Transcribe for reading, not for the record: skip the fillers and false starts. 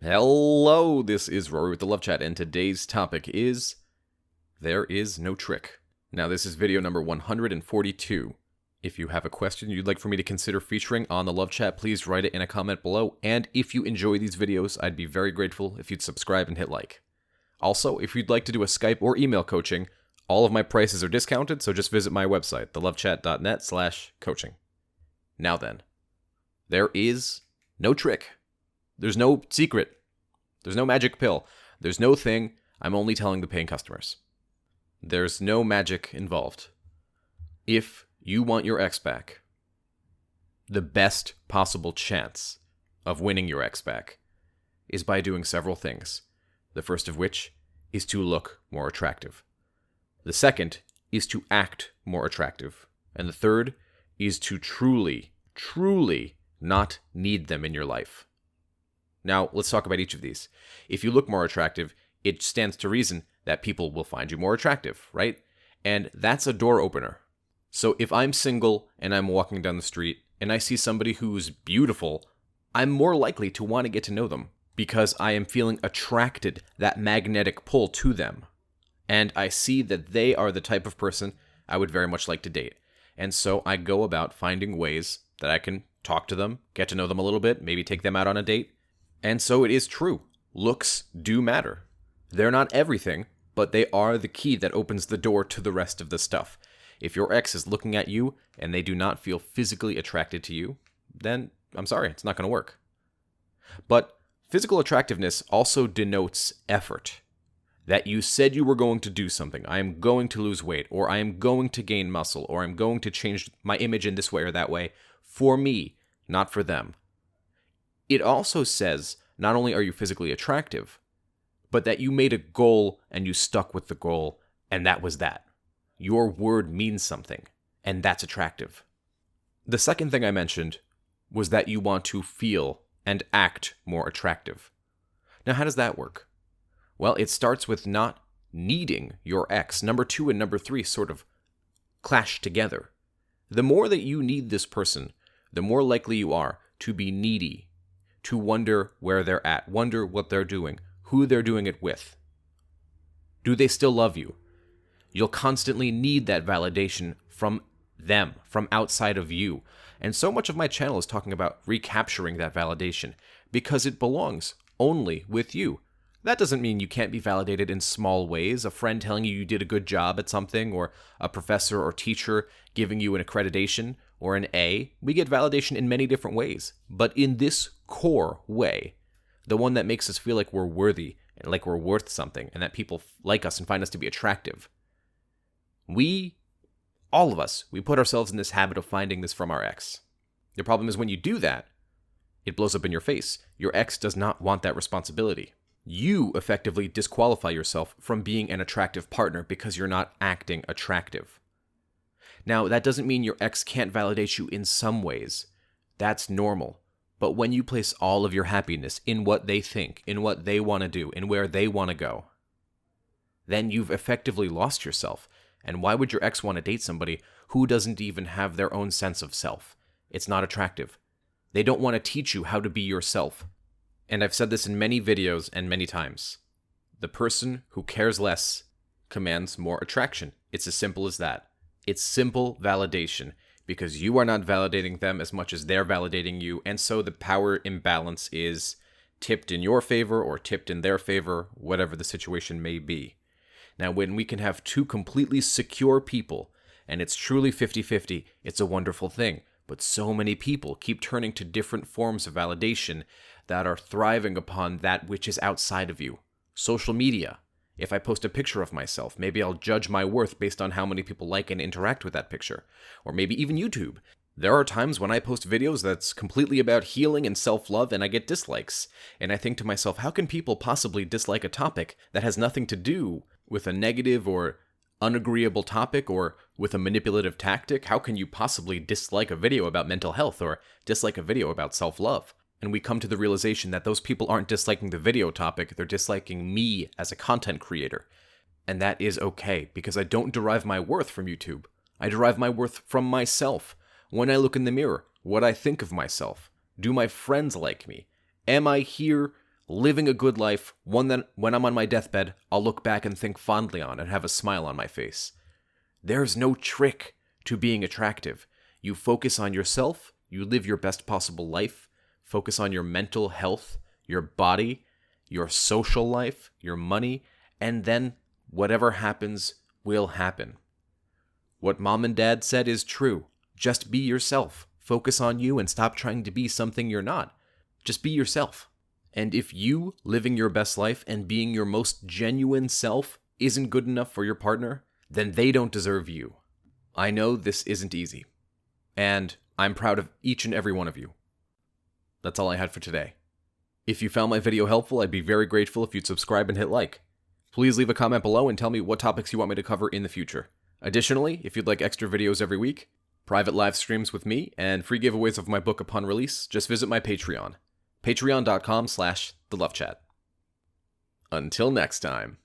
Hello, this is Rory with the Love Chat, and today's topic is there is no trick. Now, this is video number 142. If you have a question you'd like for me to consider featuring on the Love Chat, please write it in a comment below. And if you enjoy these videos, I'd be very grateful if you'd subscribe and hit like. Also, if you'd like to do a Skype or email coaching, all of my prices are discounted, so just visit my website, thelovechat.net/coaching. Now then, there is no trick. There's no secret. There's no magic pill. There's no thing. I'm only telling the paying customers. There's no magic involved. If you want your ex back, the best possible chance of winning your ex back is by doing several things. The first of which is to look more attractive. The second is to act more attractive. And the third is to truly not need them in your life. Now, let's talk about each of these. If you look more attractive, it stands to reason that people will find you more attractive, right? And that's a door opener. So if I'm single and I'm walking down the street and I see somebody who's beautiful, I'm more likely to want to get to know them because I am feeling attracted, that magnetic pull to them. And I see that they are the type of person I would very much like to date. And so I go about finding ways that I can talk to them, get to know them a little bit, maybe take them out on a date. And so it is true. Looks do matter. They're not everything, but they are the key that opens the door to the rest of the stuff. If your ex is looking at you and they do not feel physically attracted to you, then I'm sorry, it's not going to work. But physical attractiveness also denotes effort. That you said you were going to do something. I am going to lose weight, or I am going to gain muscle, or I'm going to change my image in this way or that way for me, not for them. It also says, not only are you physically attractive, but that you made a goal and you stuck with the goal, and that was that. Your word means something, and that's attractive. The second thing I mentioned was that you want to feel and act more attractive. Now, how does that work? Well, it starts with not needing your ex. Number 2 and number 3 sort of clash together. The more that you need this person, the more likely you are to be needy, to wonder where they're at, wonder what they're doing, who they're doing it with. Do they still love you? You'll constantly need that validation from them, from outside of you. And so much of my channel is talking about recapturing that validation because it belongs only with you. That doesn't mean you can't be validated in small ways. A friend telling you did a good job at something, or a professor or teacher giving you an accreditation or an A. We get validation in many different ways. But in this core way, the one that makes us feel like we're worthy and like we're worth something and that people like us and find us to be attractive, all of us, we put ourselves in this habit of finding this from our ex. The problem is when you do that, it blows up in your face. Your ex does not want that responsibility. You effectively disqualify yourself from being an attractive partner because you're not acting attractive. Now, that doesn't mean your ex can't validate you in some ways. That's normal. But when you place all of your happiness in what they think, in what they want to do, in where they want to go, then you've effectively lost yourself. And why would your ex want to date somebody who doesn't even have their own sense of self? It's not attractive. They don't want to teach you how to be yourself. And I've said this in many videos and many times. The person who cares less commands more attraction. It's as simple as that. It's simple validation because you are not validating them as much as they're validating you. And so the power imbalance is tipped in your favor or tipped in their favor, whatever the situation may be. Now, when we can have two completely secure people and it's truly 50-50, it's a wonderful thing. But so many people keep turning to different forms of validation that are thriving upon that which is outside of you. Social media. If I post a picture of myself, maybe I'll judge my worth based on how many people like and interact with that picture. Or maybe even YouTube. There are times when I post videos that's completely about healing and self-love and I get dislikes. And I think to myself, how can people possibly dislike a topic that has nothing to do with a negative or unagreeable topic or with a manipulative tactic? How can you possibly dislike a video about mental health or dislike a video about self-love? And we come to the realization that those people aren't disliking the video topic, they're disliking me as a content creator. And that is okay, because I don't derive my worth from YouTube. I derive my worth from myself. When I look in the mirror, what I think of myself. Do my friends like me? Am I here living a good life, one that when I'm on my deathbed, I'll look back and think fondly on and have a smile on my face. There's no trick to being attractive. You focus on yourself, you live your best possible life, focus on your mental health, your body, your social life, your money, and then whatever happens will happen. What mom and dad said is true. Just be yourself. Focus on you and stop trying to be something you're not. Just be yourself. And if you living your best life and being your most genuine self isn't good enough for your partner, then they don't deserve you. I know this isn't easy. And I'm proud of each and every one of you. That's all I had for today. If you found my video helpful, I'd be very grateful if you'd subscribe and hit like. Please leave a comment below and tell me what topics you want me to cover in the future. Additionally, if you'd like extra videos every week, private live streams with me, and free giveaways of my book upon release, just visit my Patreon. Patreon.com/thelovechat. Until next time.